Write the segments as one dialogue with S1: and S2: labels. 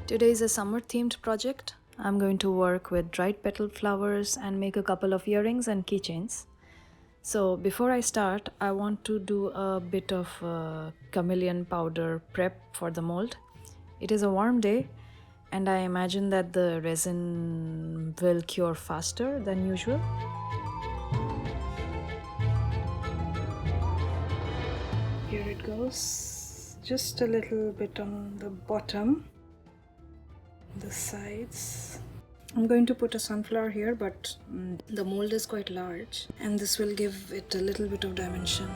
S1: Today is a summer themed project. I'm going to work with dried petal flowers and make a couple of earrings and keychains. So before I start, I want to do a bit of chameleon powder prep for the mold. It is a warm day and I imagine that the resin will cure faster than usual. Here it goes. Just a little bit on the bottom, the sides. I'm going to put a sunflower here, but the mold is quite large and this will give it a little bit of dimension.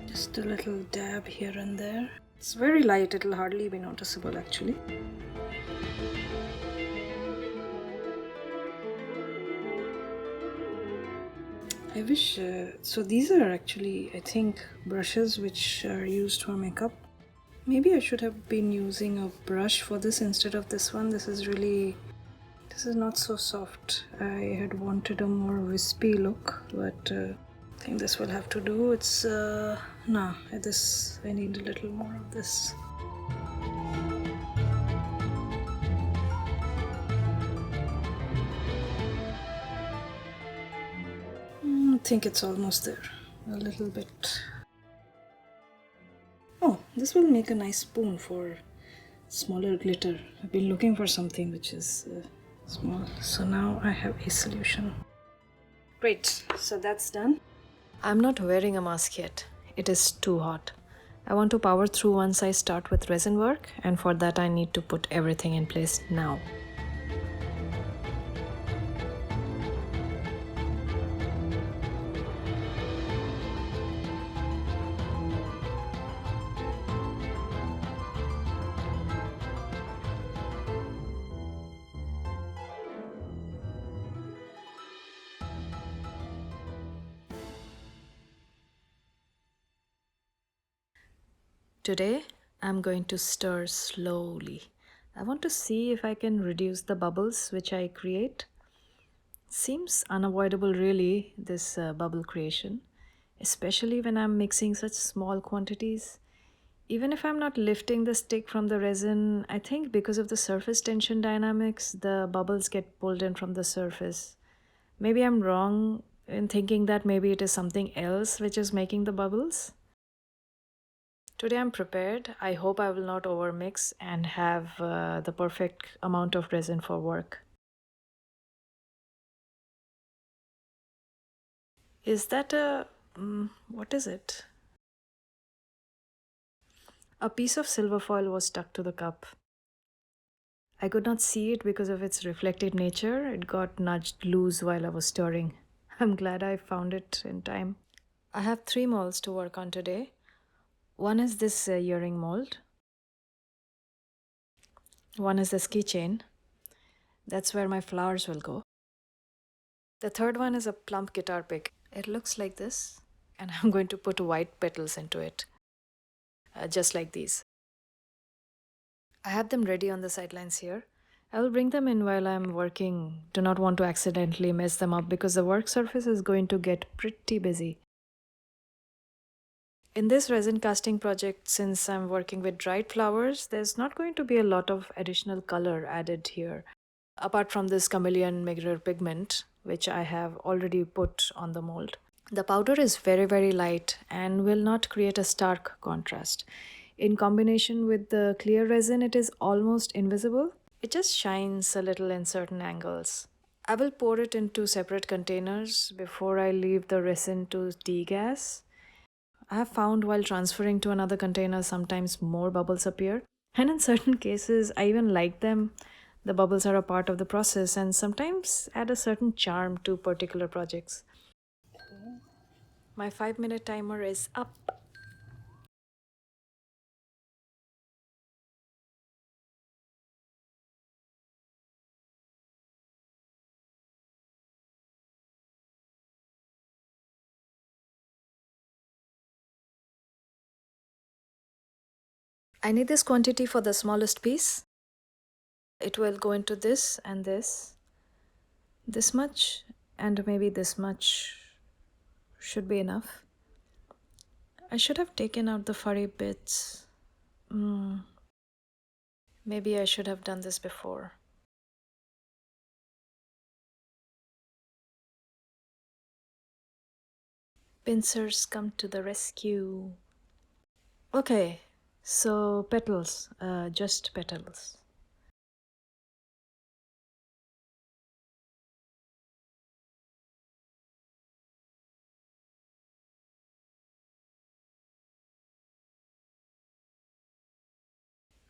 S1: Just a little dab here and there. It's very light, it'll hardly be noticeable actually. I wish, so these are actually, I think, brushes which are used for makeup. Maybe I should have been using a brush for this instead of this one. This is not so soft. I had wanted a more wispy look, but I think this will have to do. It's, no, I need a little more of this. I think it's almost there, a little bit. Oh, this will make a nice spoon for smaller glitter. I've been looking for something which is small. So now I have a solution. Great, so that's done. I'm not wearing a mask yet. It is too hot. I want to power through once I start with resin work, and for that I need to put everything in place now. Today, I'm going to stir slowly. I want to see if I can reduce the bubbles which I create. Seems unavoidable really, this bubble creation, especially when I'm mixing such small quantities. Even if I'm not lifting the stick from the resin, I think because of the surface tension dynamics, the bubbles get pulled in from the surface. Maybe I'm wrong in thinking that maybe it is something else which is making the bubbles. Today I'm prepared. I hope I will not overmix and have the perfect amount of resin for work. Is that what is it? A piece of silver foil was stuck to the cup. I could not see it because of its reflective nature. It got nudged loose while I was stirring. I'm glad I found it in time. I have 3 molds to work on today. One is this earring mold. One is this keychain. That's where my flowers will go. The third one is a plump guitar pick. It looks like this, and I'm going to put white petals into it, just like these. I have them ready on the sidelines here. I will bring them in while I'm working. Do not want to accidentally mess them up because the work surface is going to get pretty busy. In this resin casting project, since I'm working with dried flowers, there's not going to be a lot of additional color added here, apart from this chameleon mirror pigment, which I have already put on the mold. The powder is very, very light and will not create a stark contrast. In combination with the clear resin, it is almost invisible. It just shines a little in certain angles. I will pour it into separate containers before I leave the resin to degas. I have found while transferring to another container, sometimes more bubbles appear. And in certain cases, I even like them. The bubbles are a part of the process and sometimes add a certain charm to particular projects. My 5-minute timer is up. I need this quantity for the smallest piece. It will go into this and this much, and maybe this much should be enough. I should have taken out the furry bits. Mm, maybe I should have done this before. Pincers come to the rescue. Okay, so petals, just petals.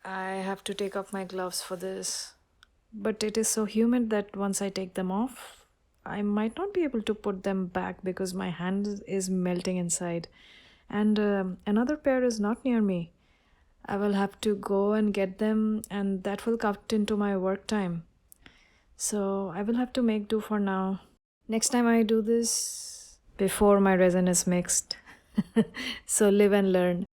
S1: I have to take off my gloves for this. But it is so humid that once I take them off, I might not be able to put them back because my hand is melting inside. And another pair is not near me. I will have to go and get them, and that will cut into my work time. So I will have to make do for now. Next time I do this before my resin is mixed. So live and learn.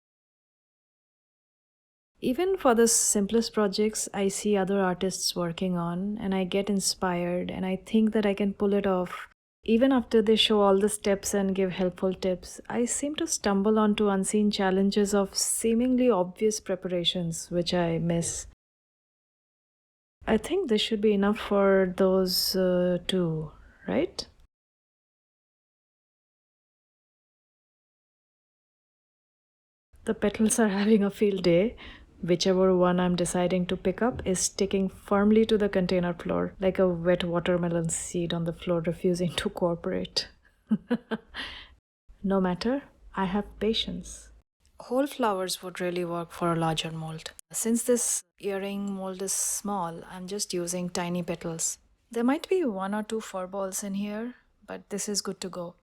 S1: Even for the simplest projects, I see other artists working on and I get inspired and I think that I can pull it off. Even after they show all the steps and give helpful tips, I seem to stumble onto unseen challenges of seemingly obvious preparations, which I miss. I think this should be enough for those two, right? The petals are having a field day. Whichever one I'm deciding to pick up is sticking firmly to the container floor, like a wet watermelon seed on the floor refusing to cooperate. No matter, I have patience. Whole flowers would really work for a larger mold. Since this earring mold is small, I'm just using tiny petals. There might be one or two fur balls in here, but this is good to go.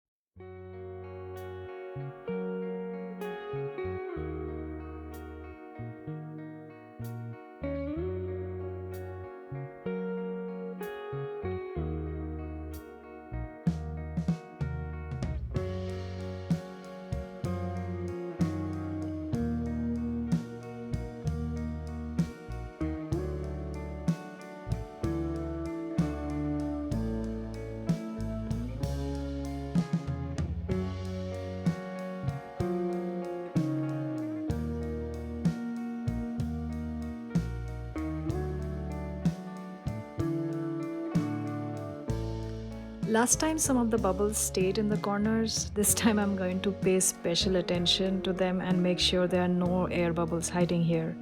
S1: Last time some of the bubbles stayed in the corners. This time I'm going to pay special attention to them and make sure there are no air bubbles hiding here.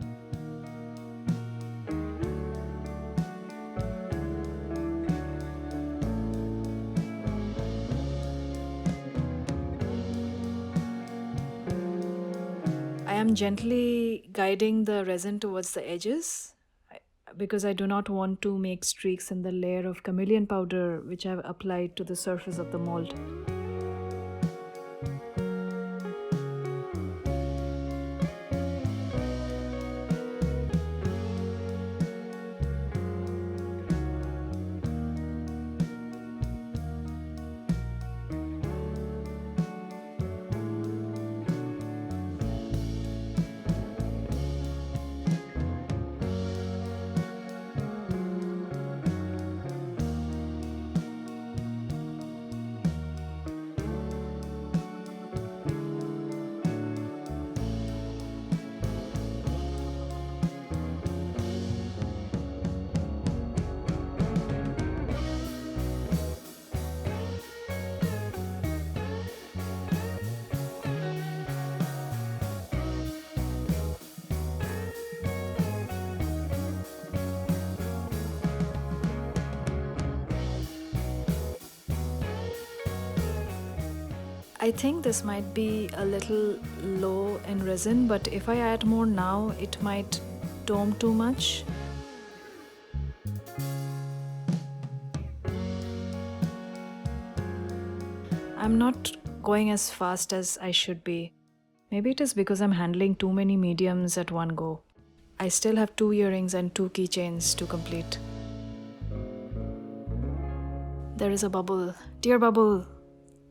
S1: I am gently guiding the resin towards the edges because I do not want to make streaks in the layer of chameleon powder which I've applied to the surface of the mold. I think this might be a little low in resin, but if I add more now, it might dome too much. I'm not going as fast as I should be. Maybe it is because I'm handling too many mediums at one go. I still have 2 earrings and 2 keychains to complete. There is a bubble. Dear bubble,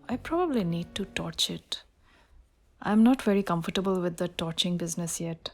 S1: I probably need to torch it. I'm not very comfortable with the torching business yet.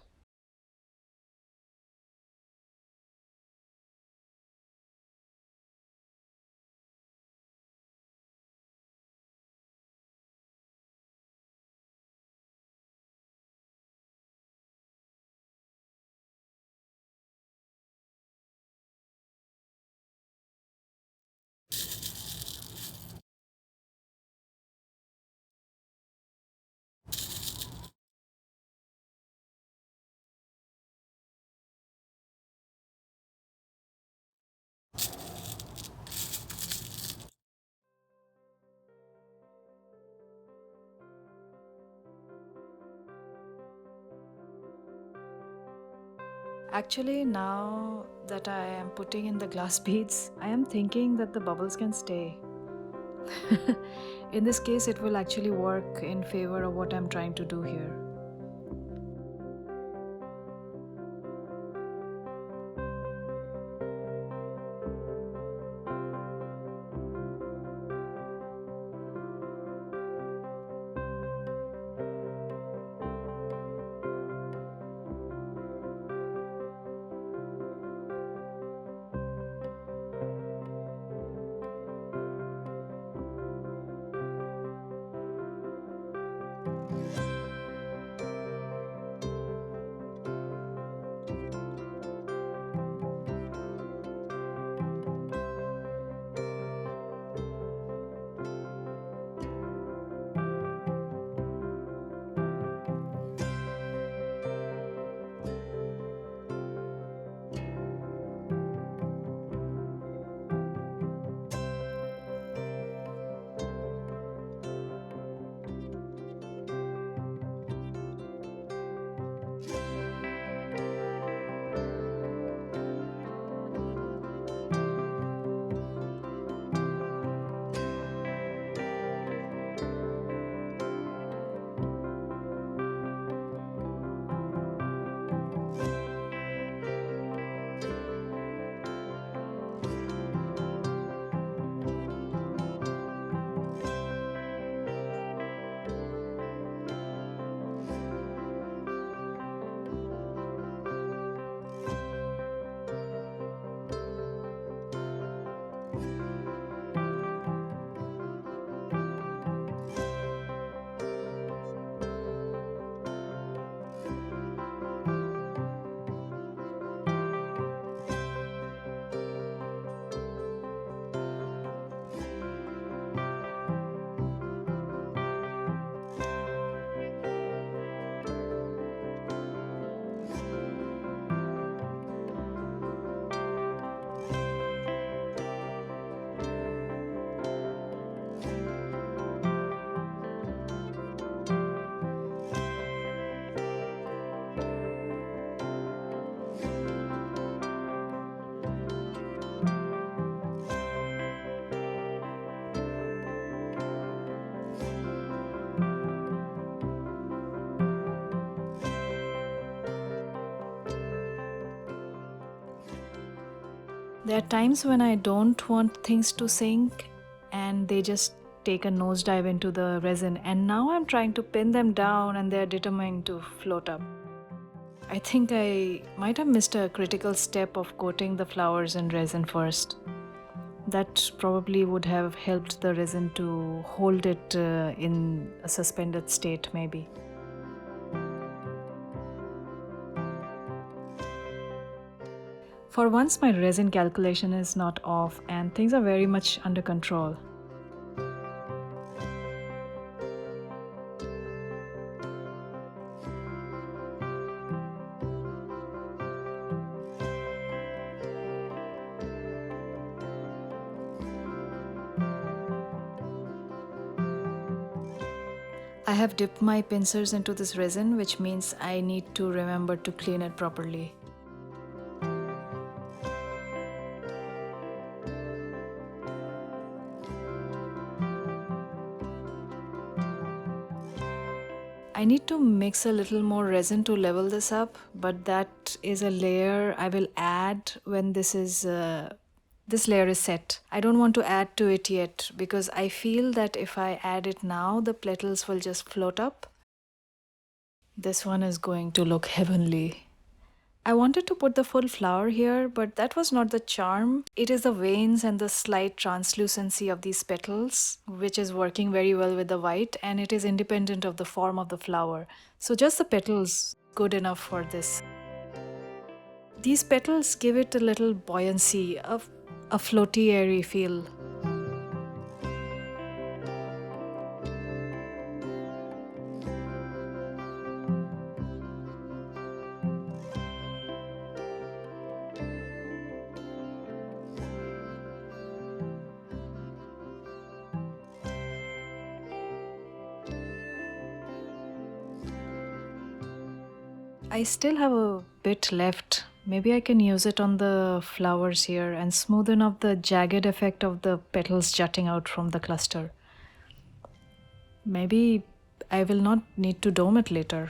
S1: Actually, now that I am putting in the glass beads, I am thinking that the bubbles can stay. In this case, it will actually work in favor of what I'm trying to do here. There are times when I don't want things to sink and they just take a nosedive into the resin, and now I'm trying to pin them down and they're determined to float up. I think I might have missed a critical step of coating the flowers in resin first. That probably would have helped the resin to hold it in a suspended state, maybe. For once, my resin calculation is not off and things are very much under control. I have dipped my pincers into this resin, which means I need to remember to clean it properly. I need to mix a little more resin to level this up, but that is a layer I will add when this layer is set. I don't want to add to it yet because I feel that if I add it now, the petals will just float up. This one is going to look heavenly. I wanted to put the full flower here, but that was not the charm. It is the veins and the slight translucency of these petals, which is working very well with the white, and it is independent of the form of the flower. So just the petals, good enough for this. These petals give it a little buoyancy, a floaty, airy feel. I still have a bit left Maybe I can use it on the flowers here and smoothen up the jagged effect of the petals jutting out from the cluster. Maybe I will not need to dome it later.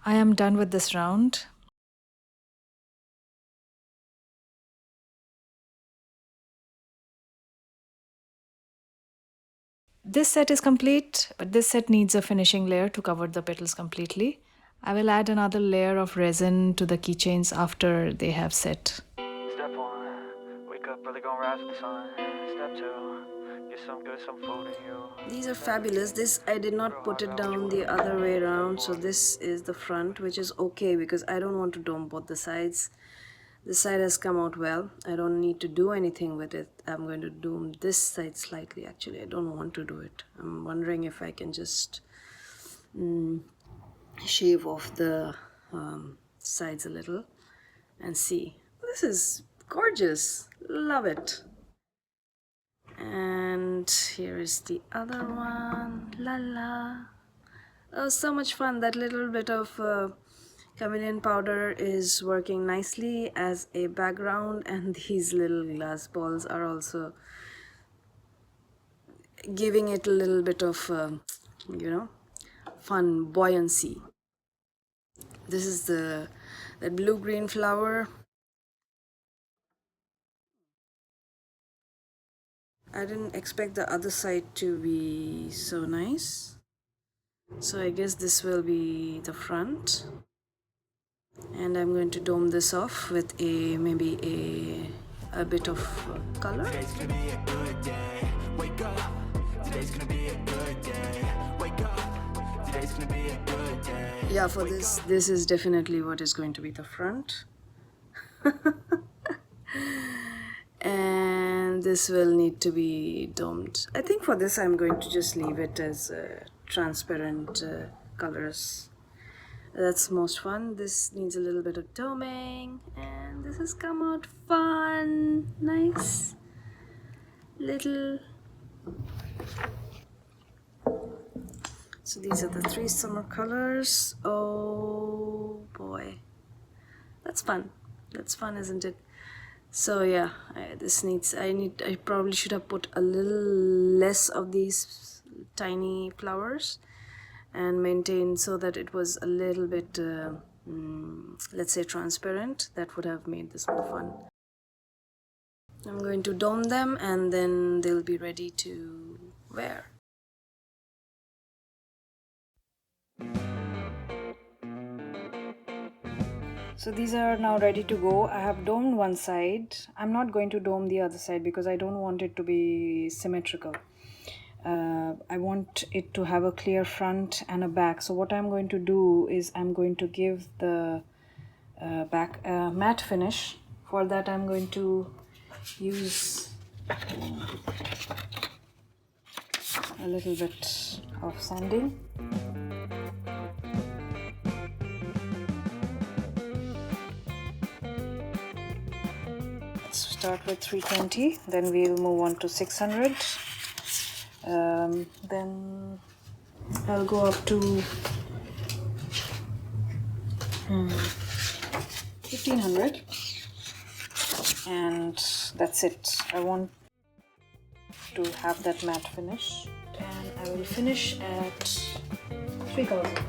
S1: I am done with this round. This set is complete, but this set needs a finishing layer to cover the petals completely. I will add another layer of resin to the keychains after they have set.
S2: Step one, wake up early, gonna rise with the sun. Step two, get some food in you.
S3: These are fabulous. This I did not put it down the other way around, so this is the front, which is okay because I don't want to dome both the sides. This side has come out well. I don't need to do anything with it. I'm going to dome this side slightly. Actually, I don't want to do it. I'm wondering if I can just shave off the sides a little and see. This is gorgeous. Love it. And here is the other one. La la. Oh, so much fun. That little bit of chameleon powder is working nicely as a background, and these little glass balls are also giving it a little bit of fun buoyancy. This is the blue-green flower. I didn't expect the other side to be so nice, so I guess this will be the front. And I'm going to dome this off with maybe a bit of color. Today's gonna be a good day. Wake up. Today's gonna be a good day. Wake up. Today's gonna be a good day. Yeah, for this is definitely what is going to be the front. And this will need to be domed. I think for this I'm going to just leave it as transparent colors. That's most fun. This needs a little bit of doming, and this has come out fun. Nice little. So these are the 3 summer colors. Oh boy, that's fun. That's fun, isn't it? So yeah, I probably should have put a little less of these tiny flowers and maintain so that it was a little bit let's say transparent. That would have made this more fun. I'm going to dome them and then they'll be ready to wear. So these are now ready to go. I have domed one side. I'm not going to dome the other side because I don't want it to be symmetrical. I want it to have a clear front and a back. So what I'm going to do is I'm going to give the back matte finish. For that I'm going to use a little bit of sanding. Let's start with 320, then we'll move on to 600. Then I'll go up to 1500, and that's it. I want to have that matte finish, and I will finish at 3000.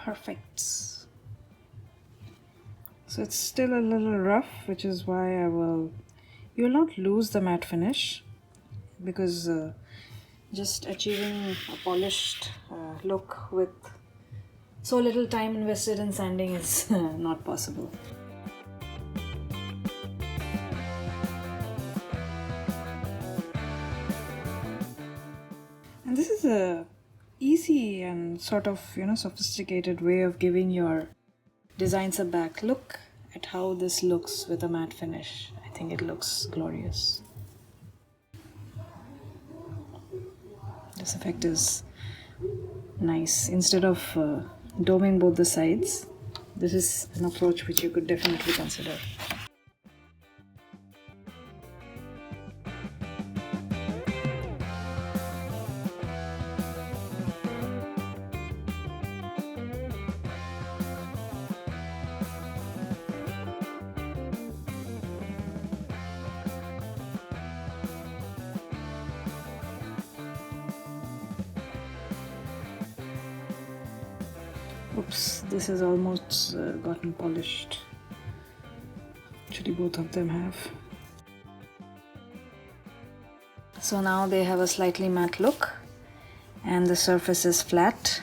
S3: perfect. So it's still a little rough, which is why you will not lose the matte finish, because just achieving a polished look with so little time invested in sanding is not possible. And this is a easy and sort of sophisticated way of giving your designs a back. Look at how this looks with a matte finish. I think it looks glorious. This effect is nice. Instead of doming both the sides, this is an approach which you could definitely consider. Oops, this has almost gotten polished. Actually, both of them have. So now they have a slightly matte look and the surface is flat.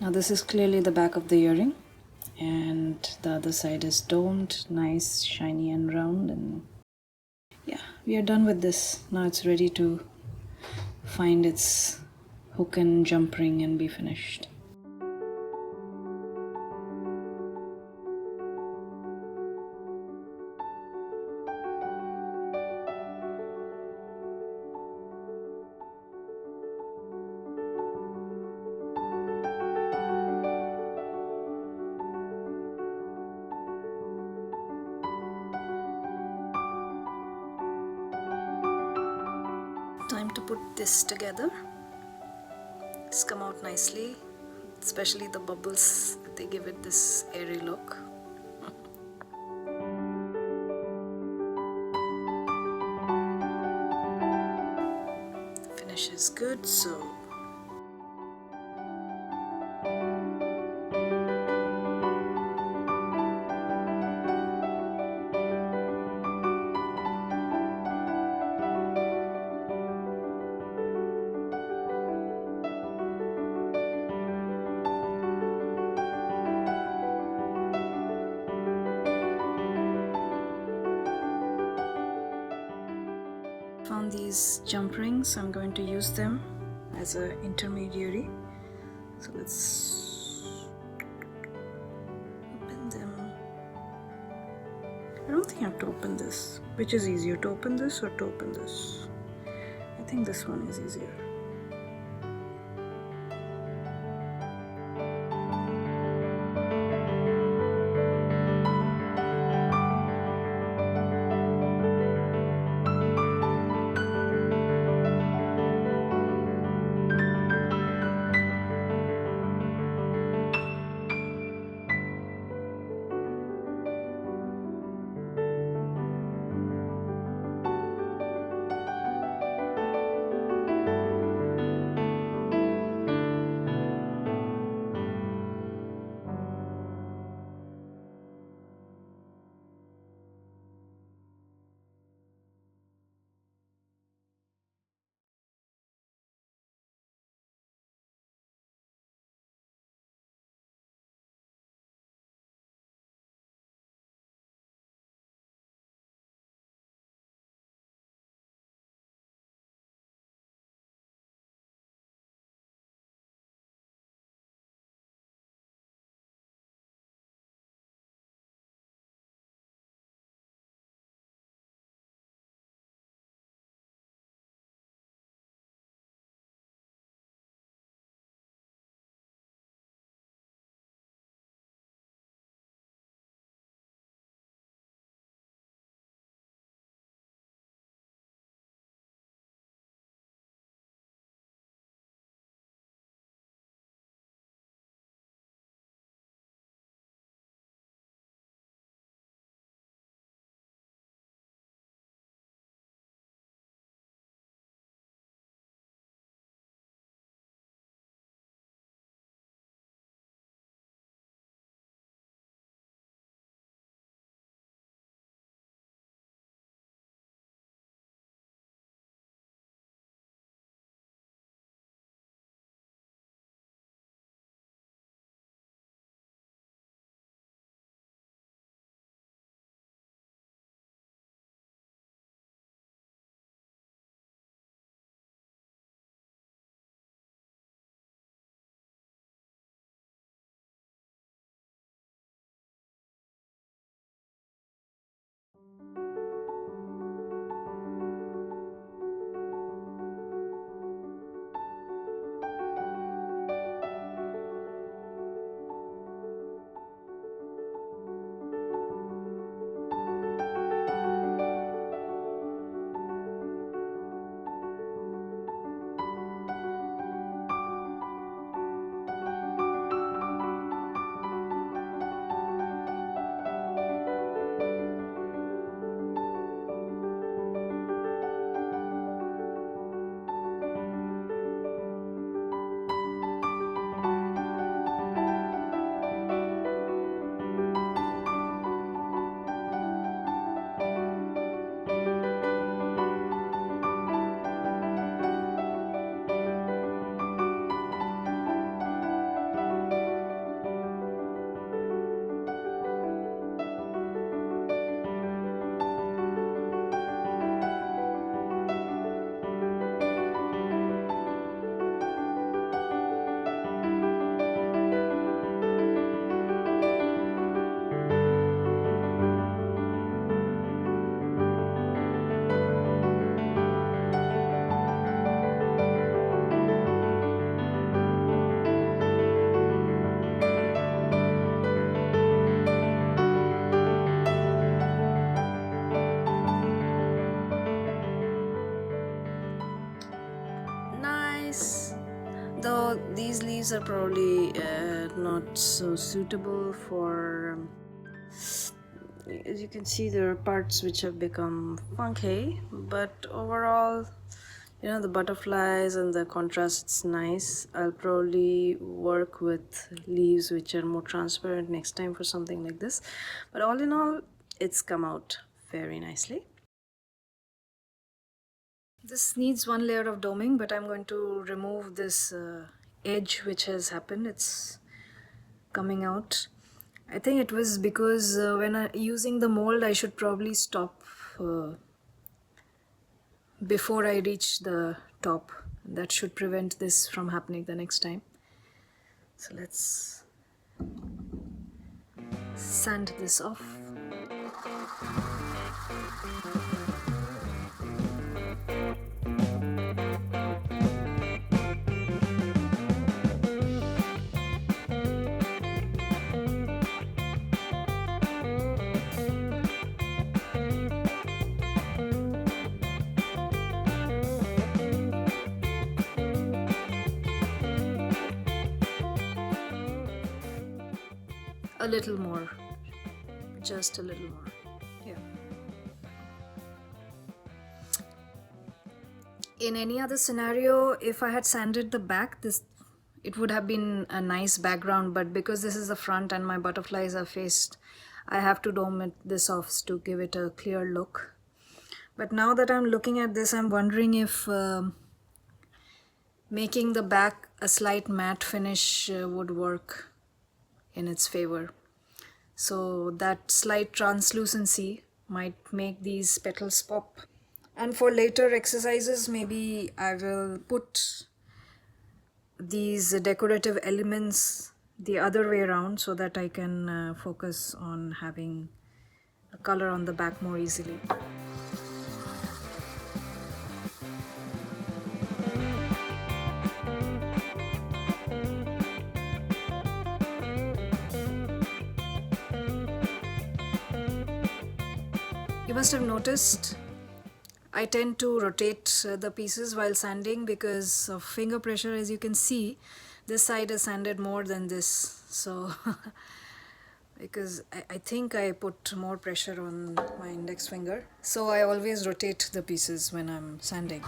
S3: Now this is clearly the back of the earring, and the other side is domed, nice, shiny and round. And yeah, we are done with this. Now it's ready to find its hook and jump ring and be finished. Time to put this together. It's come out nicely, especially the bubbles, they give it this airy look. The finish is good, so found these jump rings. I'm going to use them as an intermediary. So let's open them. I don't think I have to open this. Which is easier, to open this or to open this? I think this one is easier. these are probably not so suitable for as you can see, there are parts which have become funky, but overall, you know, the butterflies and the contrast, it's nice. I'll probably work with leaves which are more transparent next time for something like this, but all in all, it's come out very nicely. This needs one layer of doming, but I'm going to remove this edge which has happened. It's coming out. I think it was because when using the mold, I should probably stop before I reach the top. That should prevent this from happening the next time. So let's sand this off. A little more, just a little more. Yeah. In any other scenario, if I had sanded the back, it would have been a nice background, but because this is the front and my butterflies are faced, I have to dome this off to give it a clear look. But now that I'm looking at this, I'm wondering if making the back a slight matte finish would work in its favor. So that slight translucency might make these petals pop. And for later exercises, maybe I will put these decorative elements the other way around so that I can focus on having a color on the back more easily. You must have noticed I tend to rotate the pieces while sanding because of finger pressure. As you can see, this side is sanded more than this. So because I think I put more pressure on my index finger. So I always rotate the pieces when I'm sanding.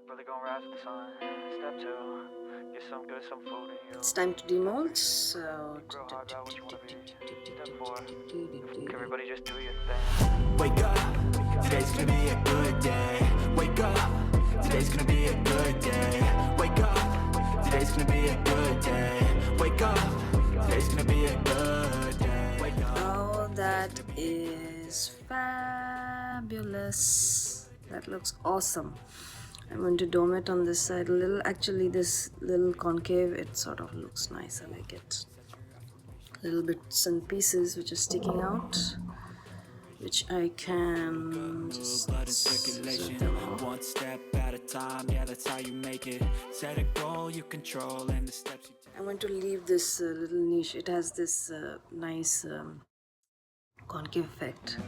S2: up, really gonna rise with the sun. Step two, get some good, some food in you.
S3: It's time to demold. So
S2: Grow hard about what you wanna be. Step four, everybody just do your thing.
S4: Wake up, today's gonna be a good day. Wake up, today's gonna be a good day. Wake up, today's gonna be a good day. Wake up, today's gonna be a good day. Wake up.
S3: oh, that is fabulous. That looks awesome. I'm going to dome it on this side a little. Actually, this little concave, it sort of looks nice. I like it. Little bits and pieces which are sticking out, which I can just
S4: Blood in
S3: zoom
S4: circulation,
S3: them off.
S4: one step at a time. Yeah, that's how you make it. Set a goal you control, and the steps you take.
S3: I'm going to leave this little niche. It has this nice concave effect.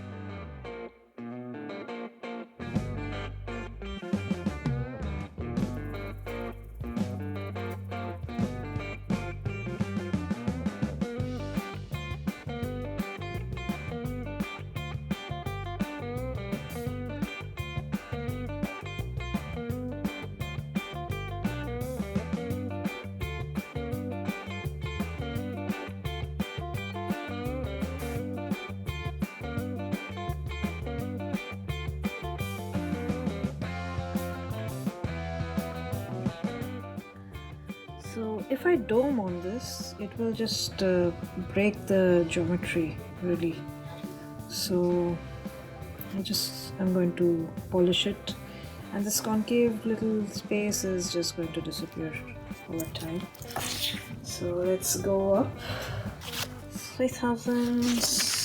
S3: So if I dome on this, it will just break the geometry really. So I'm going to polish it, and this concave little space is just going to disappear over time. So let's go up 3000.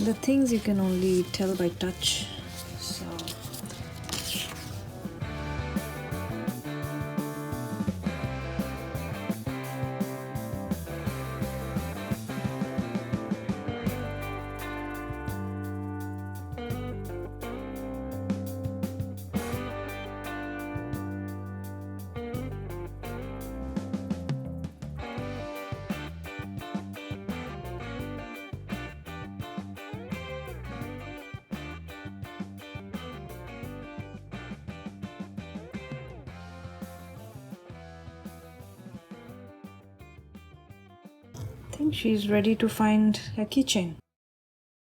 S3: The things you can only tell by touch. So I think she's ready to find a keychain.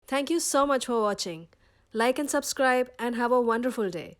S5: Thank you so much for watching. Like and subscribe and have a wonderful day.